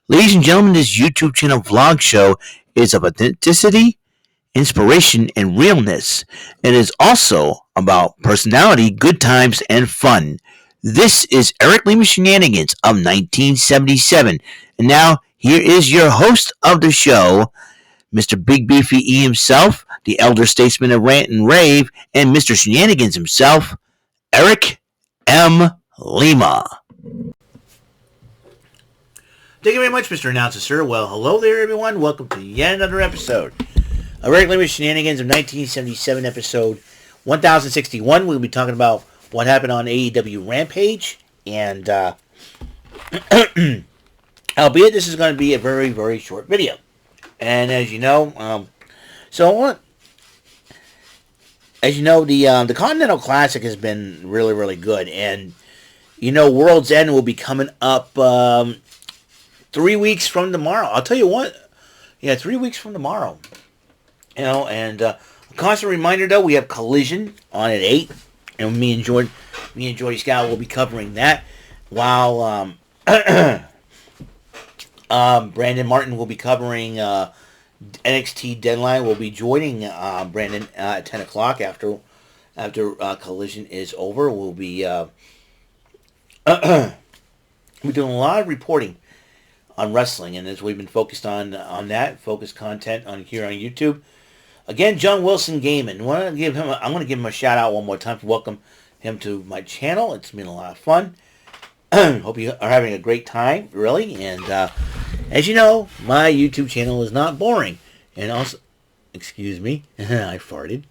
Ladies and gentlemen, this YouTube channel vlog show is of authenticity, inspiration, and realness. It is also about personality, good times, and fun. This is Eric Lima Shenanigans of 1977. And now, here is your host of the show, Mr. Big Beefy E himself, the elder statesman of Rant and Rave, and Mr. Shenanigans himself, Eric M. Lima. Thank you very much, Mr. Announcer, sir. Well, hello there, everyone. Welcome to yet another episode of Eric Lima Shenanigans of 1977, episode 1061. We'll be talking about what happened on AEW Rampage, and albeit this is going to be a very, very short video. And as you know, the Continental Classic has been really, really good, and you know, World's End will be coming up 3 weeks from tomorrow. I'll tell you what. Yeah, 3 weeks from tomorrow. You know, and a constant reminder though, we have Collision on at 8, and me and Jordy Scott will be covering that, while Brandon Martin will be covering NXT Deadline. Will be joining Brandon at 10 o'clock after Collision is over. We'll be we're doing a lot of reporting on wrestling, and as we've been focused on that, focused content on here on YouTube. Again, John Wilson Gaiman. I'm going to give him a shout out one more time to welcome him to my channel. It's been a lot of fun. Hope you are having a great time, really. And as you know, my YouTube channel is not boring. And also, excuse me, I farted.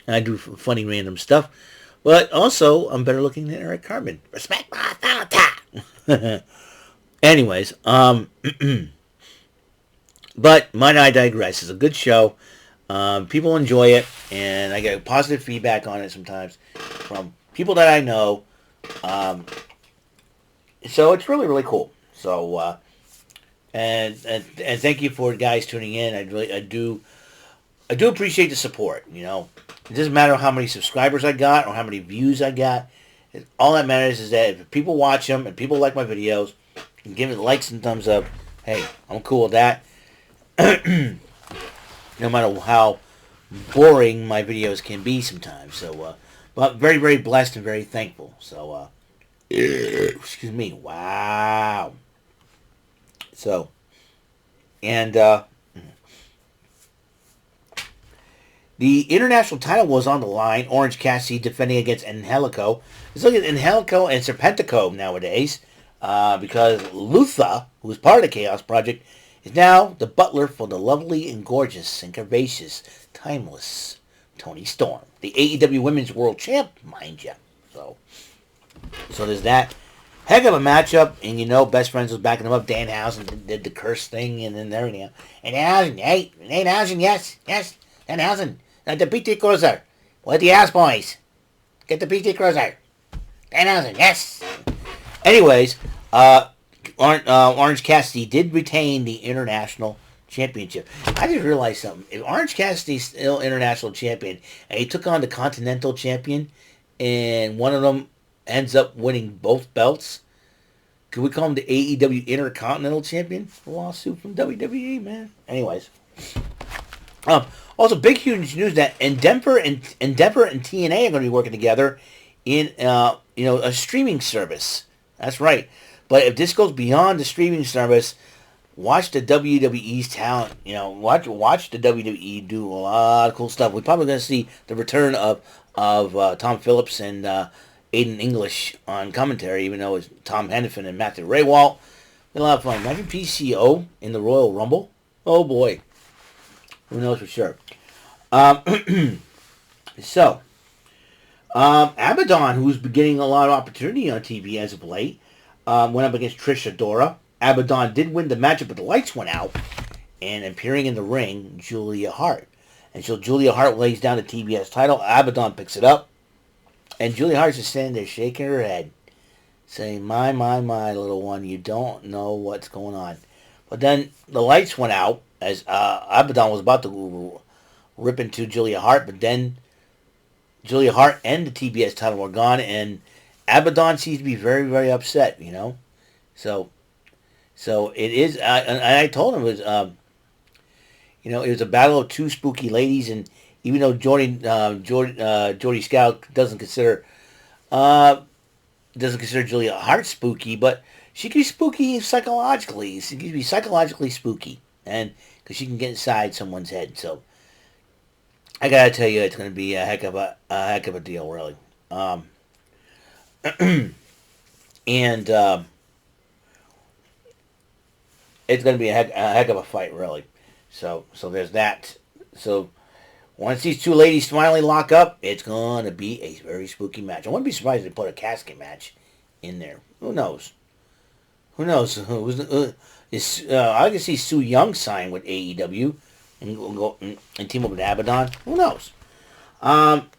I do funny random stuff. But also, I'm better looking than Eric Carmen. Respect my authority. Anyways, but might I digress. It's a good show. People enjoy it, and I get positive feedback on it sometimes from people that I know. So it's really, really cool. So, and thank you for guys tuning in. I do appreciate the support. You know, it doesn't matter how many subscribers I got or how many views I got. All that matters is that if people watch them and people like my videos, and give it likes and thumbs up, hey, I'm cool with that. No matter how boring my videos can be sometimes. So, but very, very blessed and very thankful. So, excuse me. Wow. So, and the international title was on the line. Orange Cassidy defending against Angelico. Let's look at Angelico and Serpentico nowadays. Because Luther, who is part of the Chaos Project, is now the butler for the lovely and gorgeous and curvaceous, timeless Toni Storm. The AEW Women's World Champ, mind you. So there's that. Heck of a matchup, and you know, Best Friends was backing him up. Danhausen did the curse thing, and then everything. And Danhausen, yes. Danhausen, the PT Cruiser. What the ass, boys? Get the PT Cruiser. Danhausen, yes. Anyways, Orange Cassidy did retain the International Championship. I just realized something. If Orange Cassidy's still International Champion, and he took on the Continental Champion, and one of them ends up winning both belts, could we call him the AEW Intercontinental Champion? A lawsuit from WWE, man. Anyways. Also, big, huge news that Endeavor and TNA are going to be working together in, a streaming service. That's right. But if this goes beyond the streaming service, watch the WWE's talent. You know, watch the WWE do a lot of cool stuff. We're probably going to see the return of Tom Phillips and Aiden English on commentary, even though it's Tom Hennepin and Matthew Raywalt. Been a lot of fun. Imagine PCO in the Royal Rumble. Oh boy, who knows for sure. So. Abaddon, who's been getting a lot of opportunity on TV as of late, went up against Trish Adora. Abaddon did win the matchup, but the lights went out. And appearing in the ring, Julia Hart. And so Julia Hart lays down the TBS title. Abaddon picks it up. And Julia Hart's just standing there shaking her head, saying, my, little one, you don't know what's going on. But then the lights went out as Abaddon was about to rip into Julia Hart, but then Julia Hart and the TBS title were gone, and Abaddon seems to be very, very upset, you know. So, So it is. And I told him it was. It was a battle of two spooky ladies, and even though Jordy Scout uh, doesn't consider Julia Hart spooky, but she can be spooky psychologically. She can be psychologically spooky, and because she can get inside someone's head. So I gotta tell you, it's gonna be a heck of a deal, really. And it's gonna be a heck of a fight, really. So there's that. So once these two ladies finally lock up, it's gonna be a very spooky match. I wouldn't be surprised if they put a casket match in there. Who knows? Who knows? I can see Sue Young sign with AEW and go and team up with Abaddon. Who knows? Um,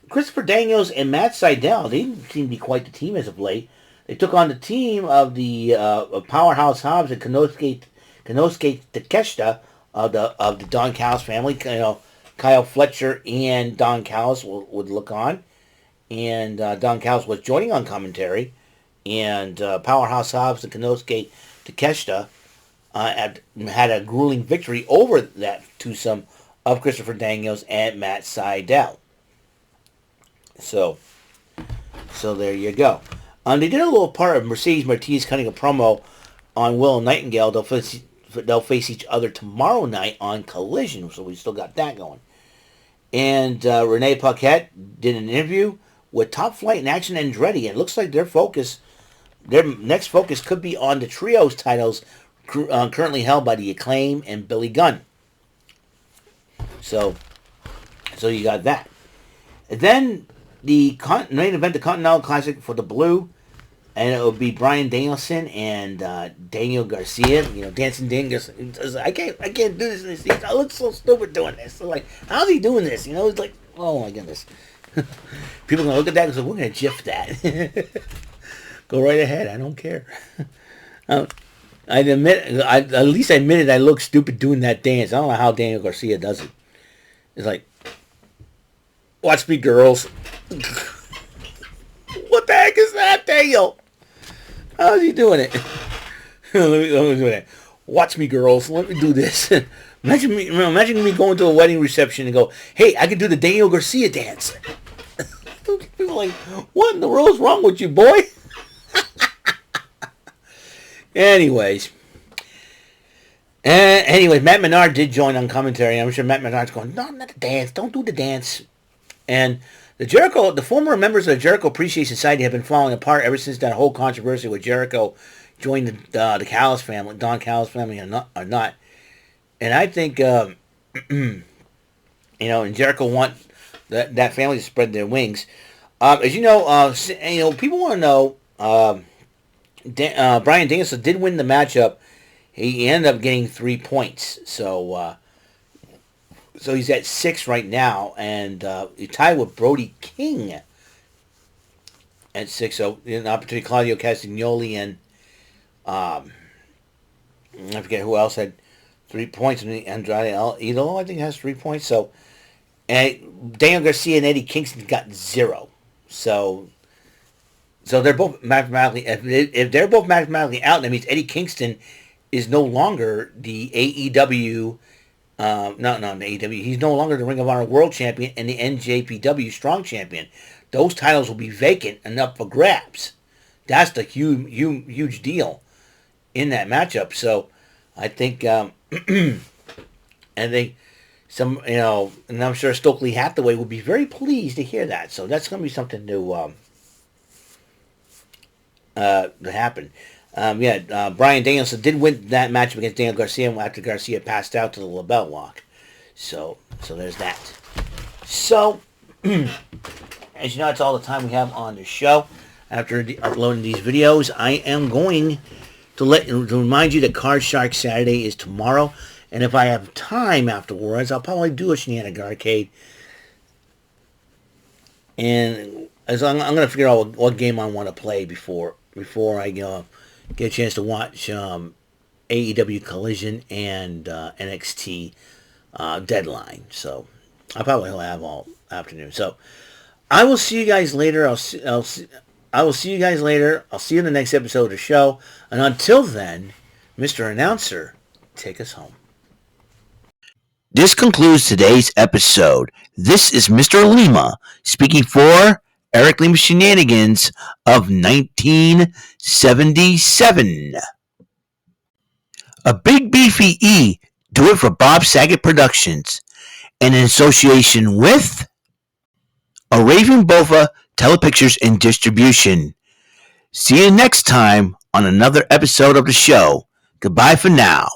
Christopher Daniels and Matt Sydal, they seem to be quite the team as of late. They took on the team of the of Powerhouse Hobbs and Konosuke Takeshita of the Don Callis family. Kyle Fletcher and Don Callis would look on, and Don Callis was joining on commentary, and Powerhouse Hobbs and Konosuke Takeshita had a grueling victory over that twosome of Christopher Daniels and Matt Sydal. So there you go. They did a little part of Mercedes Martinez cutting a promo on Will and Nightingale. They'll face each other tomorrow night on Collision, so we still got that going. And Renee Paquette did an interview with Top Flight and Action Andretti, and it looks like their next focus could be on the trios titles currently held by the Acclaim and Billy Gunn. So you got that. And then the main event, the Continental Classic for the Blue, and it will be Bryan Danielson and Daniel Garcia. Dancing Danielson. I can't do this. I look so stupid doing this. So how's he doing this? It's like, oh my goodness. People are gonna look at that and say, we're gonna GIF that. Go right ahead. I don't care. I at least I admitted I look stupid doing that dance. I don't know how Daniel Garcia does it. It's like, watch me, girls. What the heck is that, Daniel? How's he doing it? let me do that. Watch me, girls. Let me do this. Imagine me going to a wedding reception and go, hey, I can do the Daniel Garcia dance. People are like, what in the world's wrong with you, boy? Anyways, Matt Menard did join on commentary. I'm sure Matt Menard's going, no, not the dance. Don't do the dance. And the former members of the Jericho Appreciation Society have been falling apart ever since that whole controversy with Jericho joined the Callis family, Don Callis family, or not. And I think, and Jericho want that family to spread their wings. As you know, people want to know. Bryan Danielson did win the matchup. He ended up getting 3 points. So he's at 6 right now, and he tied with Brody King at 6. So an opportunity, Claudio Castagnoli and I forget who else had 3 points. And Andrade El Idolo, I think, has 3 points. So and Daniel Garcia and Eddie Kingston got 0. So they're both mathematically. If they're both mathematically out, that means Eddie Kingston is no longer the AEW. Not the AEW. He's no longer the Ring of Honor World Champion and the NJPW Strong Champion. Those titles will be vacant and up for grabs. That's the huge deal in that matchup. So I think, and I'm sure Stokely Hathaway will be very pleased to hear that. So that's going to be something to happen. Bryan Danielson did win that matchup against Daniel Garcia after Garcia passed out to the LaBelle lock. So there's that. So, as you know, that's all the time we have on the show. After uploading these videos, I am going to remind you that Card Shark Saturday is tomorrow. And if I have time afterwards, I'll probably do a Shenanigans arcade. And as I'm going to figure out what game I want to play before I get a chance to watch AEW Collision and NXT Deadline. So I'll probably have all afternoon. So I will see you guys later. I will see you guys later. I'll see you in the next episode of the show. And until then, Mr. Announcer, take us home. This concludes today's episode. This is Mr. Lima speaking for Eric Lima Shenanigans of 1977. A Big Beefy E, do it for Bob Saget Productions, and in association with A Raven Bova Telepictures and Distribution. See you next time on another episode of the show. Goodbye for now.